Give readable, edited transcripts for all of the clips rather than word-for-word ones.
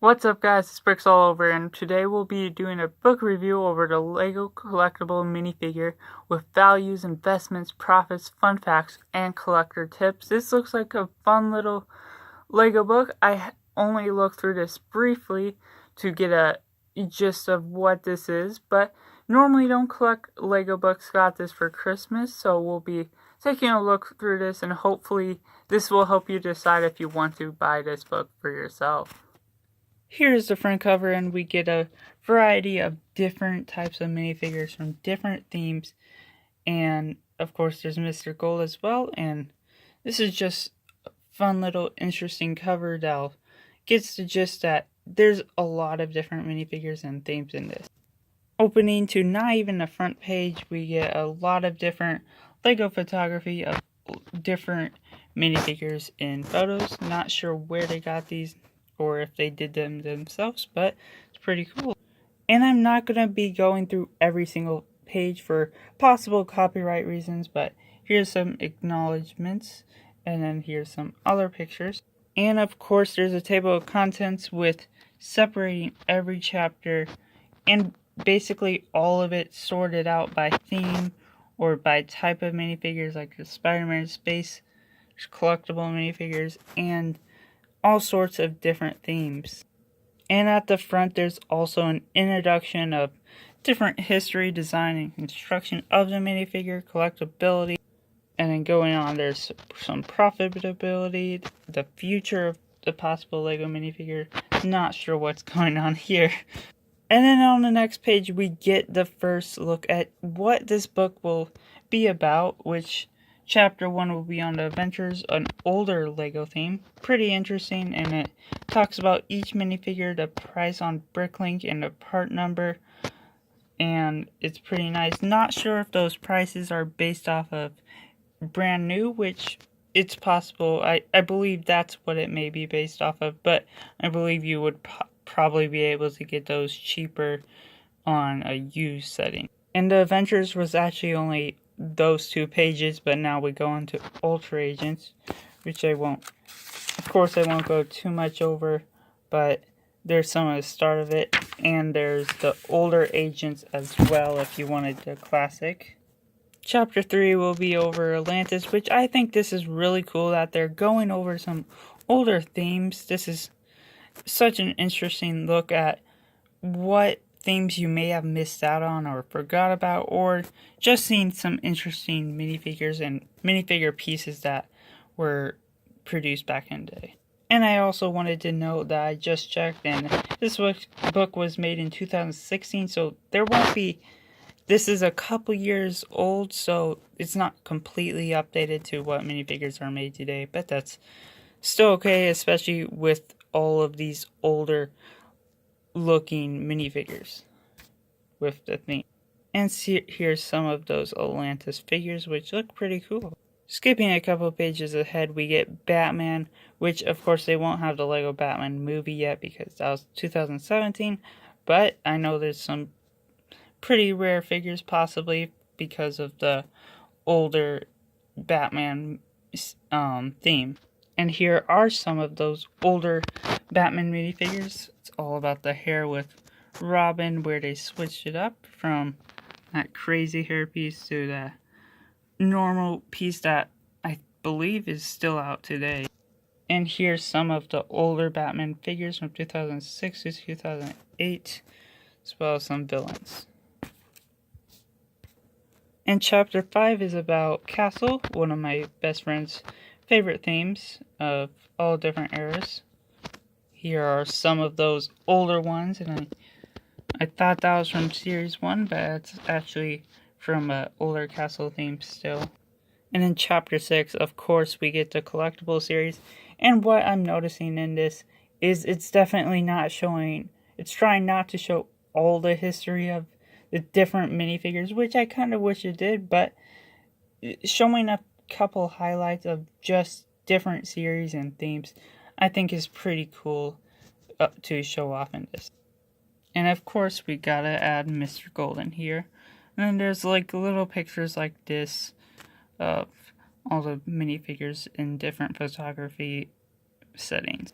What's up guys, it's Bricks all over, and today we'll be doing a book review over the LEGO Collectable minifigure with values, investments, profits, fun facts, and collector tips. This looks like a fun little LEGO book. I only looked through this briefly to get a gist of what this is, but normally don't collect LEGO books. Got this for Christmas, so we'll be taking a look through this, and hopefully this will help you decide if you want to buy this book for yourself. Here's the front cover, and we get a variety of different types of minifigures from different themes, and of course there's Mr. Gold as well, and this is just a fun little interesting cover that gets the gist that there's a lot of different minifigures and themes in this. Opening to not even the front page, we get a lot of different LEGO photography of different minifigures in photos. Not sure where they got these or if they did them themselves, but it's pretty cool. And I'm not going to be going through every single page for possible copyright reasons, but here's some acknowledgements, and then here's some other pictures. And of course there's a table of contents with separating every chapter and basically all of it sorted out by theme or by type of minifigures, like the Spider-Man space, collectible minifigures, and all sorts of different themes. And at the front there's also an introduction of different history, design, and construction of the minifigure, collectability, and then going on there's some profitability, the future of the possible LEGO minifigure. Not sure what's going on here. And then on the next page we get the first look at what this book will be about, which Chapter 1 will be on the Adventures, an older LEGO theme. Pretty interesting, and it talks about each minifigure, the price on Bricklink, and the part number. And it's pretty nice. Not sure if those prices are based off of brand new, which it's possible. I believe that's what it may be based off of, but I believe you would probably be able to get those cheaper on a used setting. And the Adventures was actually only those 2 pages, but now we go into Ultra Agents, which I won't go too much over, but there's some of the start of it, and there's the older agents as well if you wanted the classic. Chapter 3 will be over Atlantis, which I think this is really cool that they're going over some older themes. This is such an interesting look at what themes you may have missed out on or forgot about, or just seen some interesting minifigures and minifigure pieces that were produced back in the day. And I also wanted to note that I just checked, and this book was made in 2016, so there won't be, this is a couple years old, so it's not completely updated to what minifigures are made today, but that's still okay, especially with all of these older looking minifigures with the theme. And here's some of those Atlantis figures, which look pretty cool. Skipping a couple pages ahead, we get Batman, which of course they won't have the LEGO Batman movie yet because that was 2017, but I know there's some pretty rare figures possibly because of the older Batman theme. And here are some of those older Batman minifigures. It's all about the hair with Robin, where they switched it up from that crazy hairpiece to the normal piece that I believe is still out today. And here's some of the older Batman figures from 2006 to 2008, as well as some villains. And Chapter 5 is about Castle, one of my best friend's favorite themes of all different eras. Here are some of those older ones, and I thought that was from Series 1, but it's actually from an older castle theme still. And in Chapter 6, of course, we get the Collectible series, and what I'm noticing in this is it's definitely not showing, it's trying not to show all the history of the different minifigures, which I kind of wish it did, but showing a couple highlights of just different series and themes I think is pretty cool to show off in this. And of course we gotta add Mr. Golden here, and then there's like little pictures like this of all the minifigures in different photography settings.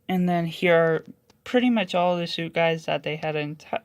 And then here are pretty much all the suit guys that they had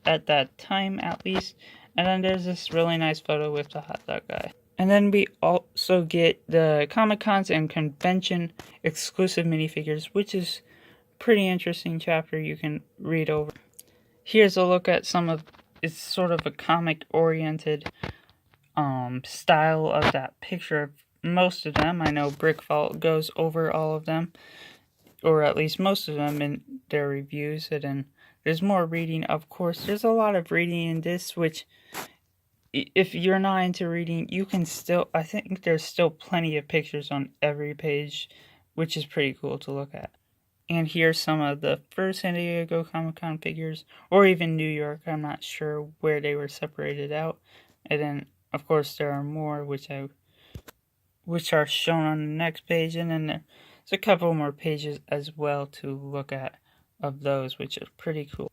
at that time, at least. And then there's this really nice photo with the hot dog guy. And then we also get the Comic-Cons and convention exclusive minifigures, which is a pretty interesting chapter you can read over. Here's a look at some of, it's sort of a comic-oriented style of that picture of most of them. I know Brickvault goes over all of them, or at least most of them in their reviews, and then there's more reading, of course. There's a lot of reading in this, which, if you're not into reading, you can still, I think there's still plenty of pictures on every page, which is pretty cool to look at. And here's some of the first San Diego Comic-Con figures, or even New York. I'm not sure where they were separated out. And then, of course, there are more, which are shown on the next page, and then there's a couple more pages as well to look at of those, which is pretty cool.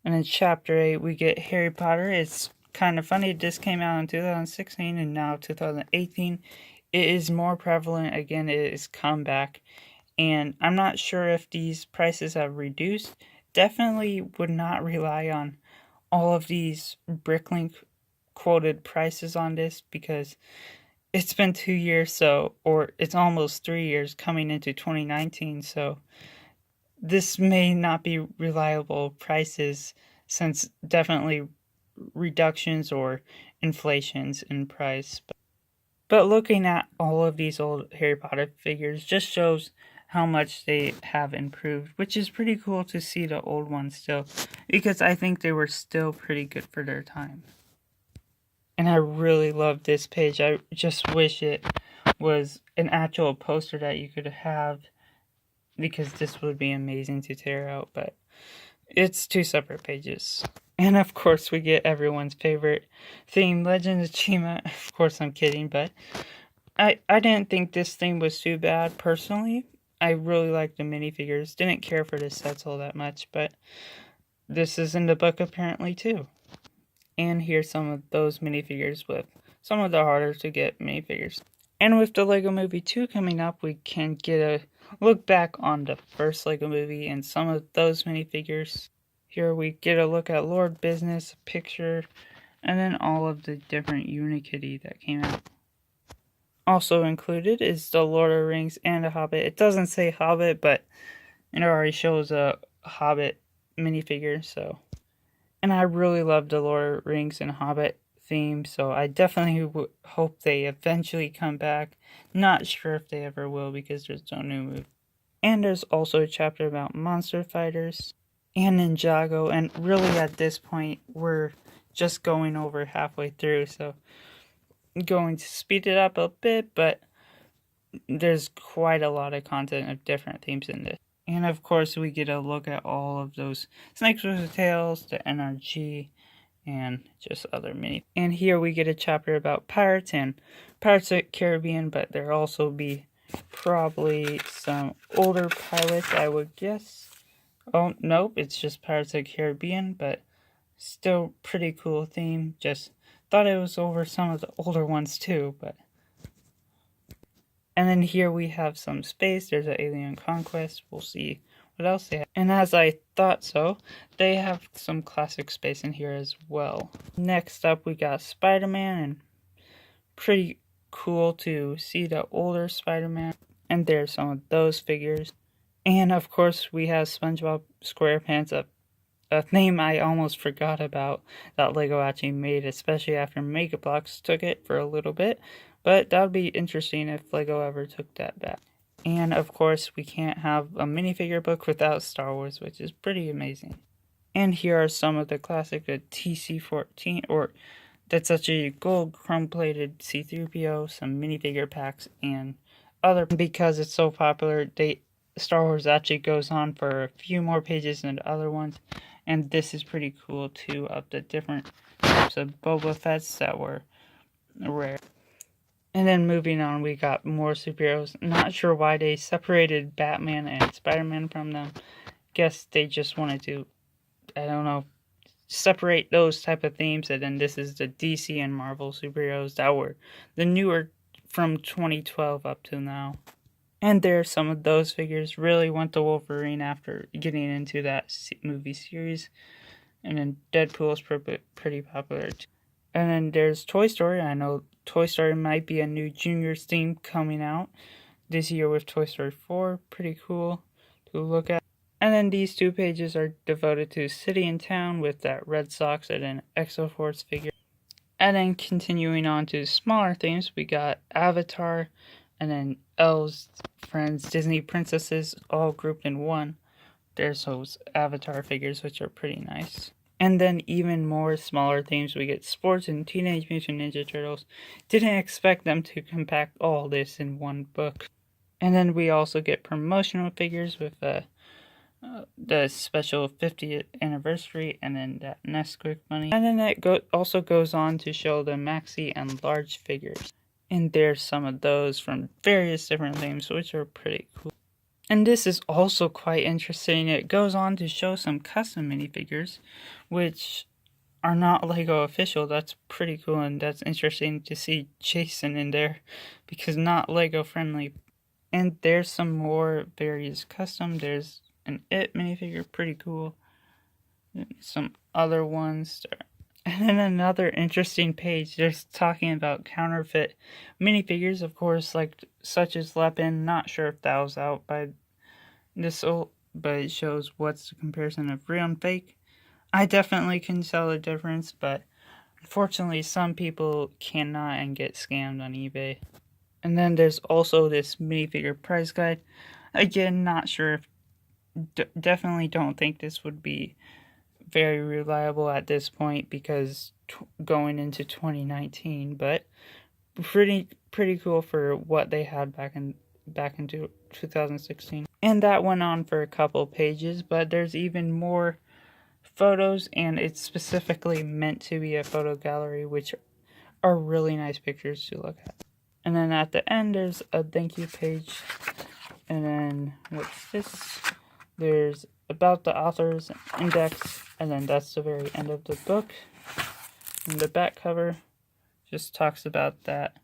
And in Chapter 8, we get Harry Potter. It's kind of funny. This came out in 2016 and now 2018. It is more prevalent. Again, it is come back. And I'm not sure if these prices have reduced. Definitely would not rely on all of these Bricklink quoted prices on this, because it's been 2 years, or it's almost 3 years coming into 2019, so this may not be reliable prices, since definitely reductions or inflations in price. But looking at all of these old Harry Potter figures just shows how much they have improved, which is pretty cool to see the old ones still, because I think they were still pretty good for their time. And I really love this page. I just wish it was an actual poster that you could have, because this would be amazing to tear out, but it's 2 separate pages. And of course we get everyone's favorite theme, Legend of Chima. Of course I'm kidding, but I didn't think this theme was too bad personally. I really liked the minifigures. Didn't care for the sets all that much, but this is in the book apparently too. And here's some of those minifigures with some of the harder to get minifigures. And with the Lego Movie 2 coming up, we can get a look back on the first Lego Movie and some of those minifigures. Here we get a look at Lord Business, a picture, and then all of the different Unikitty that came out. Also included is the Lord of the Rings and a Hobbit. It doesn't say Hobbit, but it already shows a Hobbit minifigure, so. And I really love the Lord of the Rings and Hobbit theme, so I definitely hope they eventually come back. Not sure if they ever will, because there's no new movie. And there's also a chapter about monster fighters and Ninjago, and really at this point we're just going over halfway through, so I'm going to speed it up a bit, but there's quite a lot of content of different themes in this. And of course we get a look at all of those Snakes with Tails, the NRG, and just other mini. And here we get a chapter about pirates and Pirates of the Caribbean, but there'll also be probably some older pirates, I would guess. Oh, nope, it's just Pirates of the Caribbean, but still pretty cool theme. Just thought it was over some of the older ones too, but. And then here we have some space. There's an Alien Conquest. We'll see what else they have. And as I thought so, they have some classic space in here as well. Next up, we got Spider-Man, and pretty cool to see the older Spider-Man. And there's some of those figures. And of course, we have SpongeBob SquarePants, a theme I almost forgot about that LEGO actually made, especially after Mega Bloks took it for a little bit. But that would be interesting if LEGO ever took that back. And of course, we can't have a minifigure book without Star Wars, which is pretty amazing. And here are some of the classic, the TC-14, or that's actually gold chrome-plated C-3PO, some minifigure packs, and other. Because it's so popular, Star Wars actually goes on for a few more pages than the other ones. And this is pretty cool too, of the different types of Boba Fett's that were rare. And then moving on, we got more superheroes. Not sure why they separated Batman and Spider-Man from them. Guess they just wanted to, I don't know, separate those type of themes. And then this is the DC and Marvel superheroes that were the newer from 2012 up to now. And there's some of those figures. Really went to Wolverine after getting into that movie series. And then Deadpool is pretty popular too. And then there's Toy Story. I know Toy Story might be a new Juniors theme coming out this year with Toy Story 4. Pretty cool to look at. And then these two pages are devoted to City and Town with that Red Sox and an Exoforce figure. And then continuing on to smaller themes, we got Avatar and then Elle's friends, Disney princesses, all grouped in one. There's those Avatar figures, which are pretty nice. And then even more smaller themes, we get sports and Teenage Mutant Ninja Turtles. Didn't expect them to compact all this in one book. And then we also get promotional figures with the special 50th anniversary and then that Nesquik money. And then that also goes on to show the maxi and large figures. And there's some of those from various different themes, which are pretty cool. And this is also quite interesting. It goes on to show some custom minifigures, which are not LEGO official. That's pretty cool, and that's interesting to see Jason in there, because not LEGO friendly. And there's some more various custom. There's an It minifigure, pretty cool. Some other ones. And then another interesting page, there's talking about counterfeit minifigures, of course, like such as Lepin. Not sure if that was out by this old, but it shows what's the comparison of real and fake. I definitely can tell the difference, but unfortunately some people cannot and get scammed on eBay. And then there's also this minifigure price guide. Again, not sure if definitely don't think this would be very reliable at this point because going into 2019, but pretty cool for what they had back into 2016. And that went on for a couple pages, but there's even more photos, and it's specifically meant to be a photo gallery, which are really nice pictures to look at. And then at the end there's a thank you page, and then what's this? There's about the author's index, and then that's the very end of the book. And the back cover just talks about that.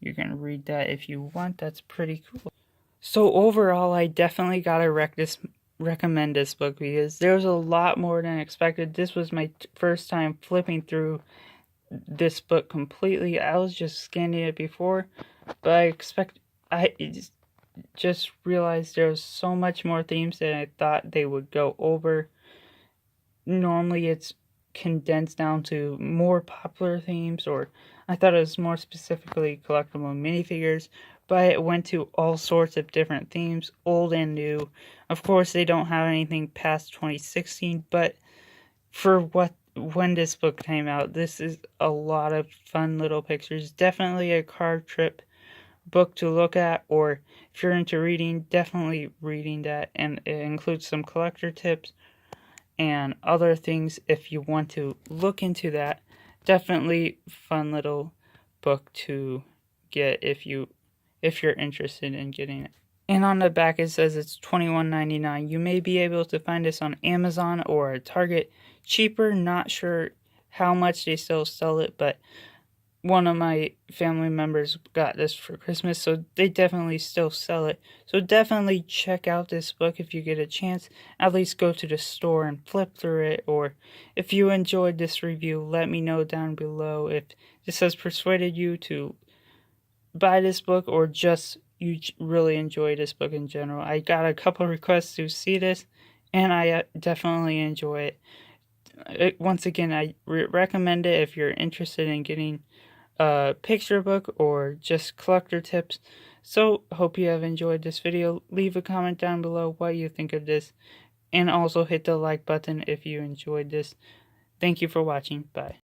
You can read that if you want. That's pretty cool. So overall, I definitely gotta recommend this book because there's a lot more than expected. This was my first time flipping through this book completely. I was just scanning it before, but I just realized there was so much more themes than I thought they would go over. Normally it's condensed down to more popular themes, or I thought it was more specifically collectible minifigures, but it went to all sorts of different themes, old and new. Of course, they don't have anything past 2016, but for when this book came out, this is a lot of fun little pictures. Definitely a card trip book to look at, or if you're into reading, definitely reading that, and it includes some collector tips and other things if you want to look into that. Definitely fun little book to get if you're interested in getting it. And on the back it says it's $21.99. You may be able to find this on Amazon or Target cheaper. Not sure how much they still sell it, but one of my family members got this for Christmas, so they definitely still sell it. So definitely check out this book if you get a chance. At least go to the store and flip through it. Or if you enjoyed this review, let me know down below if this has persuaded you to buy this book, or just you really enjoy this book in general. I got a couple requests to see this, and I definitely enjoy it. Once again, I recommend it if you're interested in getting a picture book or just collector tips. So hope you have enjoyed this video. Leave a comment down below what you think of this, and also hit the like button if you enjoyed this. Thank you for watching. Bye.